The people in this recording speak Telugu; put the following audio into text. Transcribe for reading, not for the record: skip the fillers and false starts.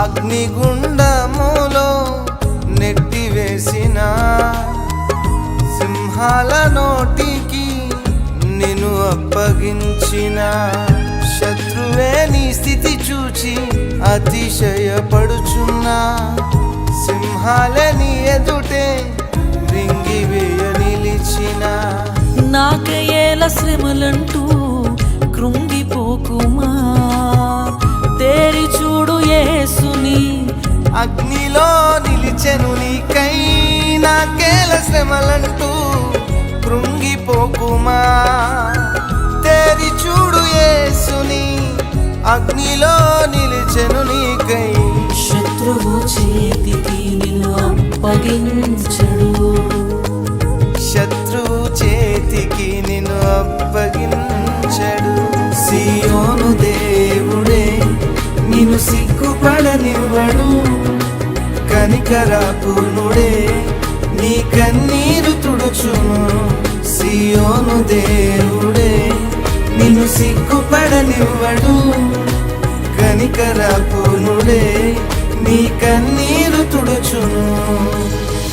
అగ్నిగుండములో నెట్టివేసిన సింహాల నోటికి నిన్ను అప్పగించిన శత్రువే నీ స్థితి చూచి అతిశయపడుచున్నా సింహాల నీ ఎదుటే రింగివేయ నిలిచిన నాకేల శ్రమలంటూ కృంగిపోకుమా తేరి చూడు యేసుని అగ్నిలో నిలిచెను నీకై నాకేల శ్రమలంటూ కృంగిపోకుమా తేరి చూడు యేసుని అగ్నిలో నిలిచెను నీకై శత్రువు చేతికి నిన్ను అప్పగించడు శత్రువు చేతికి నిన్ను అప్పగించడు సీయోను దేవుడే నిన్ను సిగ్గుపడనివ్వడు కనికరాపూర్ణుడే నీ కన్నీరు తుడుచును సీయోను దేవుడే నిన్ను సిగ్గుపడనివ్వడు కనికరాపూర్ణుడే నీ కన్నీరు తుడుచును